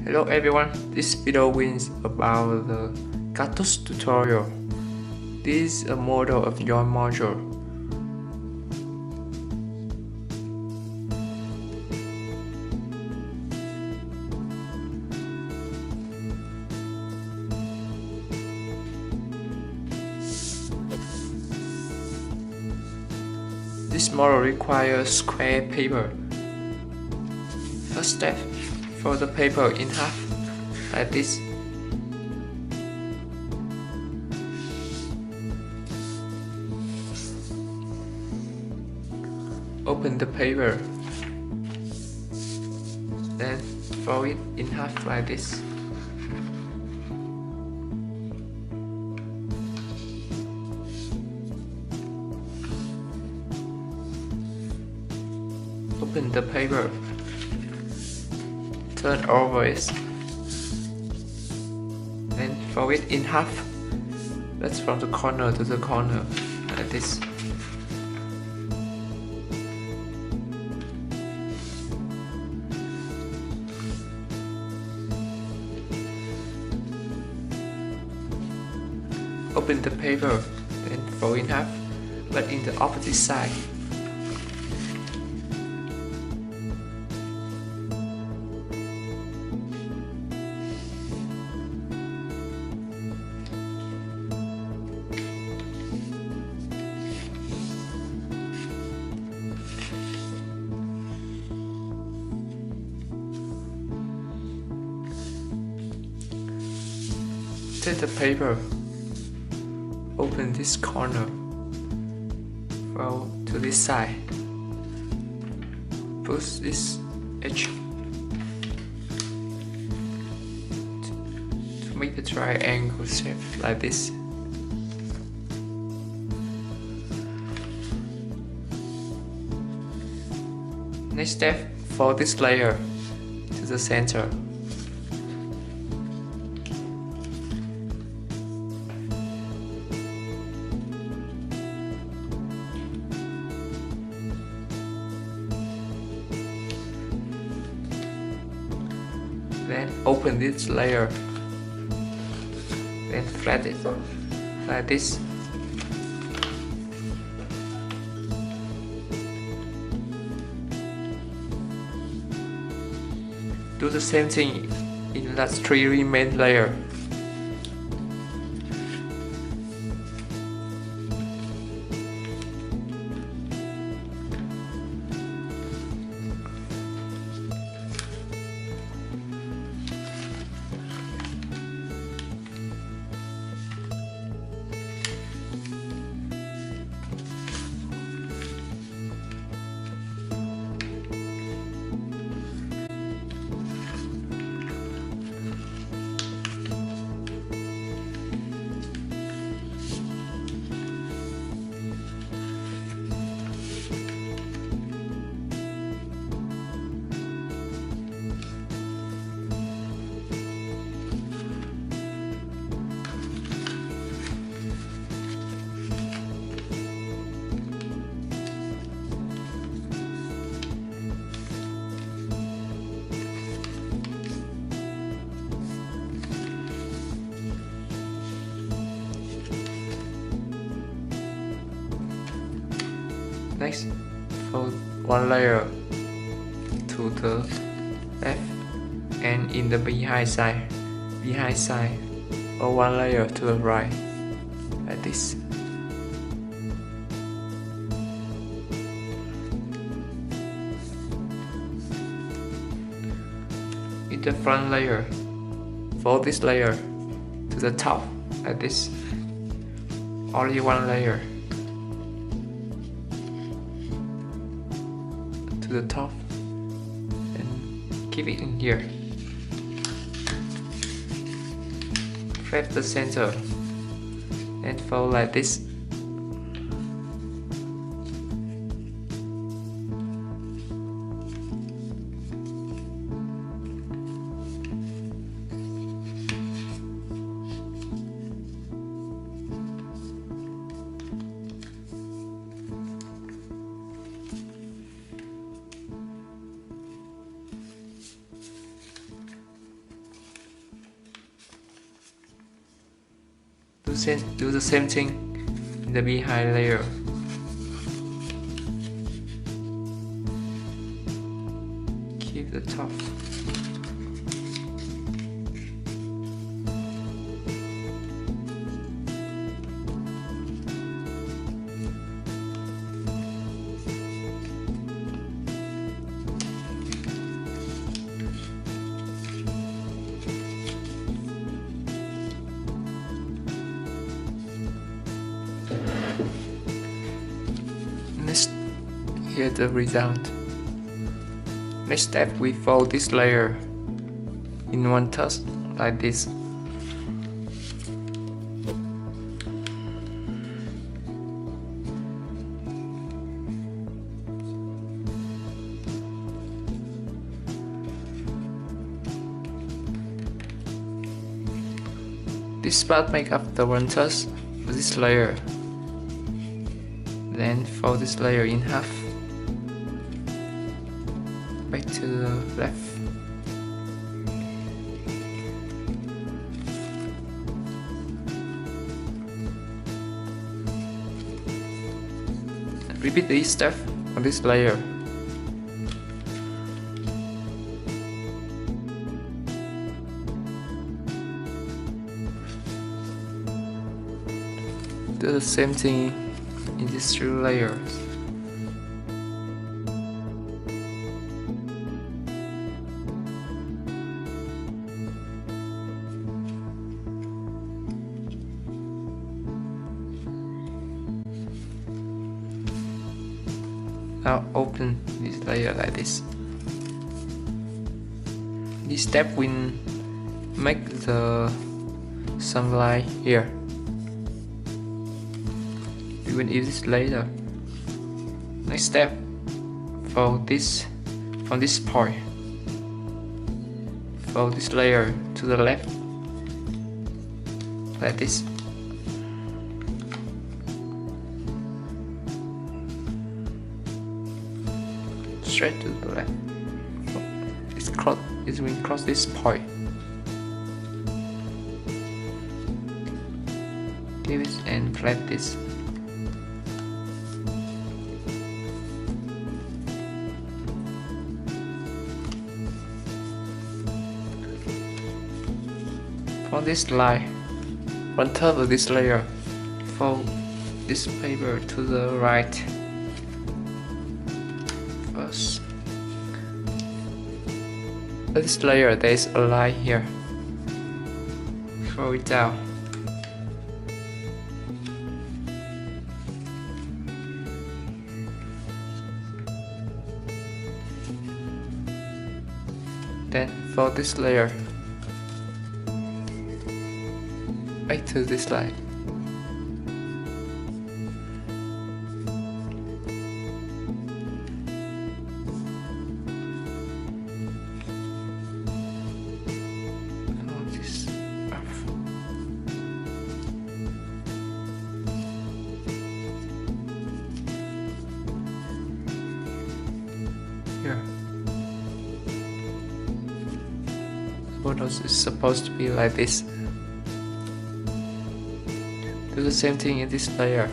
Hello everyone, this video is about the Cactus tutorial. This is a model of your module. This model requires square paper. First step, fold the paper in half, like this. Open the paper, then fold it in half like this. Open the paper, turn over it, then fold it in half. That's from the corner to the corner, like this. Open the paper, then fold in half, but in the opposite side. Take the paper, open this corner, fold to this side, push this edge to make the triangle shape like this. Next step, fold this layer to the center. Then open this layer, then flat it like this. Do the same thing in the last three remaining layers. Next, fold one layer to the left and in the behind side, or one layer to the right, like this. In the front layer, fold this layer to the top, like this. Only one layer to the top and keep it in here. Flip the center and fold like this. do the same thing in the behind layer. Keep the top. Next, here's the result. Next step, we fold this layer in one touch like this. This part make up the one touch of this layer. Then fold this layer in half, back to the left. Repeat this step on this layer. Do the same thing in these two layers. Now open this layer like this. This step will make the sunlight here. We will use this later. Next step, fold this from this point. Fold this layer to the left, like this. Straight to the left. It will cross this point. Give it and flat this. On this line, on top of this layer, fold this paper to the right. First, on this layer there is a line here. Fold it down. Then fold this layer back to this line. This off. Here. The borders is supposed to be like this. Do the same thing in this layer.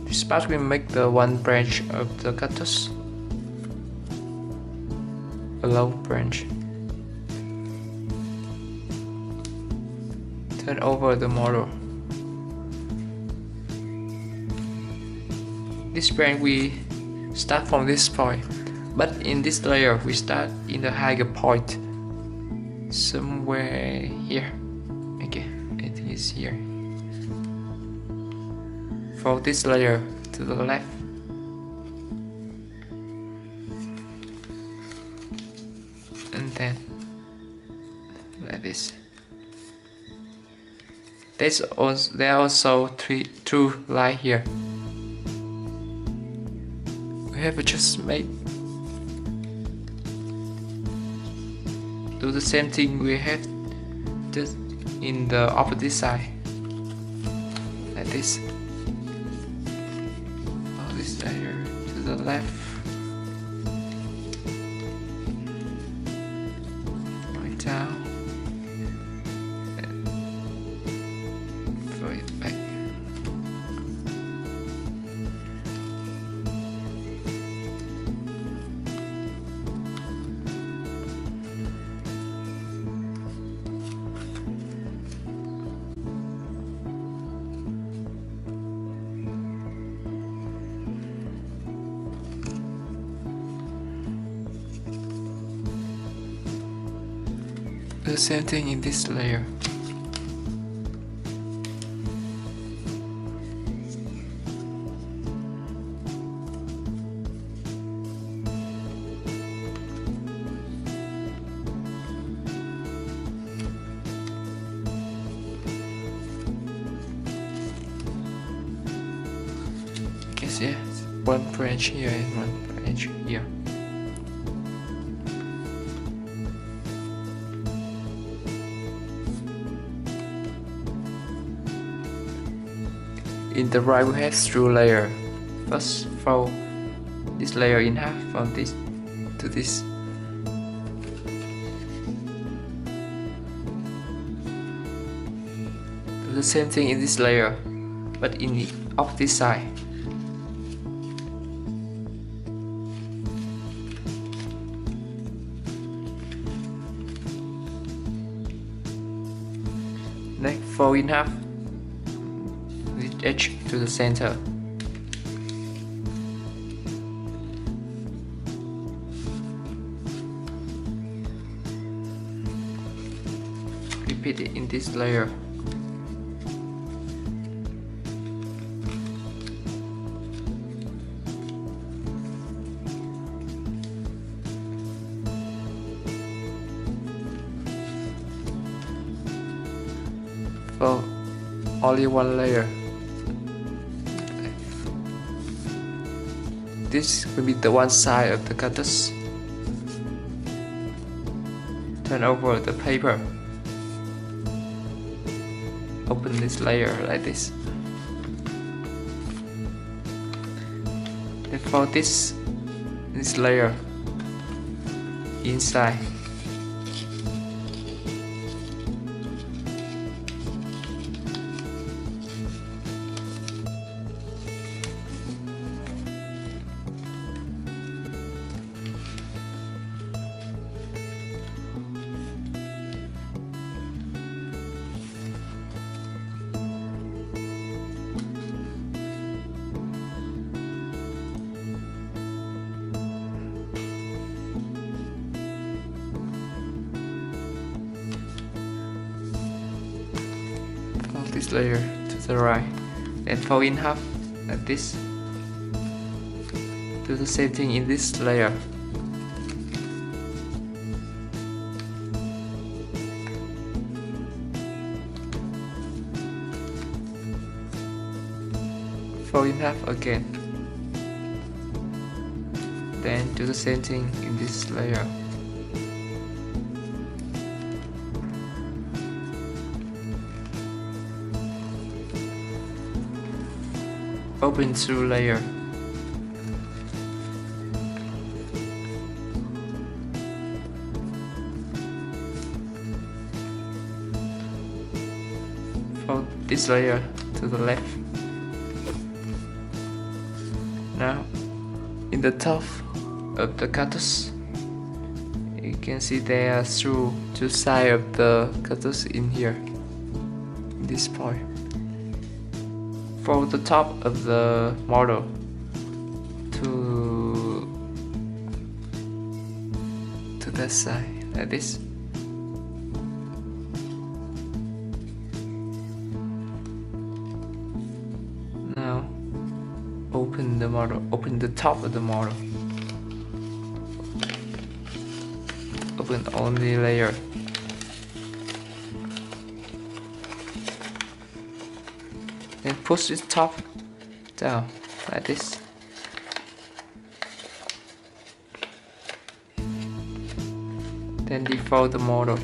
This part will make the one branch of the cactus, a low branch. Turn over the model. This branch we start from this point, but in this layer we start in the higher point, somewhere here. Okay, I think it's here. Fold this layer to the left. And then like this. there are also two lines here. We have just do the same thing. We have just in the opposite side, like this. This layer to the left, right down, and throw it back. The same thing in this layer. You can see one branch here and one branch here. In the right, we have two layers. First, fold this layer in half from this to this. Do the same thing in this layer, but in the opposite side. Next, fold in half. Edge to the center. Repeat it in this layer. For only one layer. This will be the one side of the cactus. Turn over the paper. Open this layer like this. Then fold this layer inside. This layer to the right, then fold in half like this. Do the same thing in this layer. Fold in half again. Then do the same thing in this layer. Open two layer. Fold this layer to the left. Now, in the top of the cactus, you can see there are two sides of the cactus in here, in this point. Fold the top of the model to that side, like this. Now, open the model, open the top of the model. Open only layer. Then push it top down like this. Then defold the model.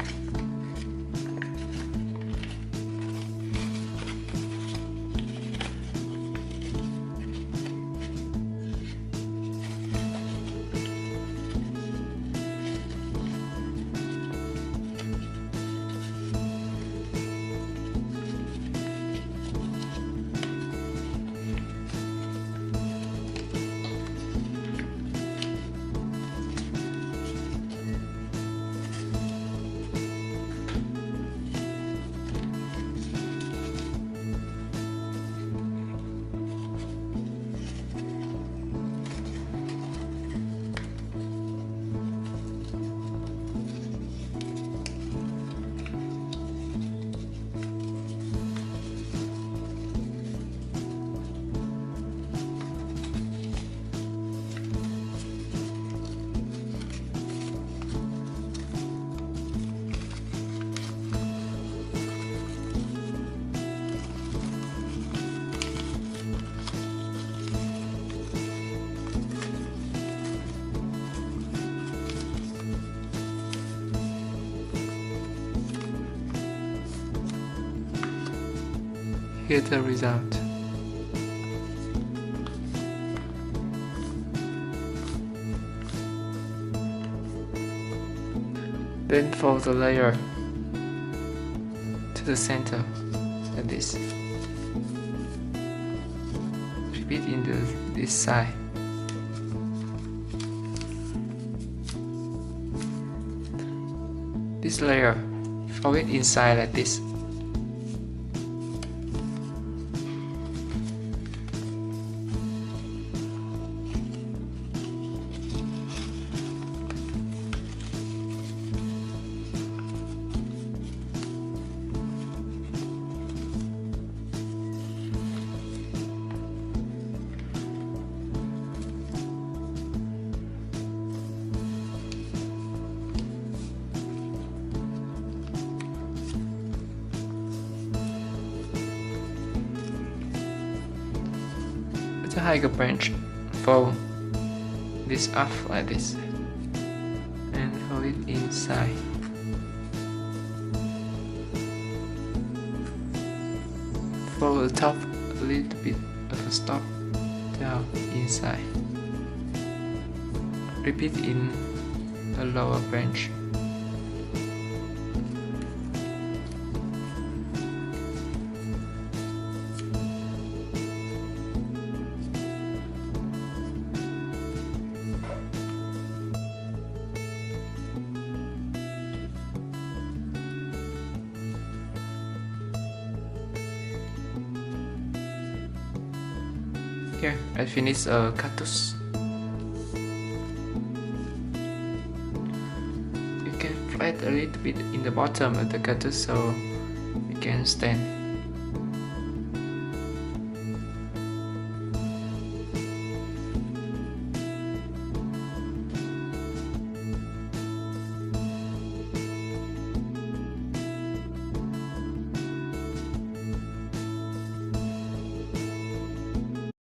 Here's the result. Then fold the layer to the center like this. Repeat in this side. This layer, fold it inside like this. To hike a branch, fold this up like this and fold it inside. Fold the top a little bit of a stop down inside. Repeat in a lower branch. Here, I finished a cactus. You can flat a little bit in the bottom of the cactus so it can stand.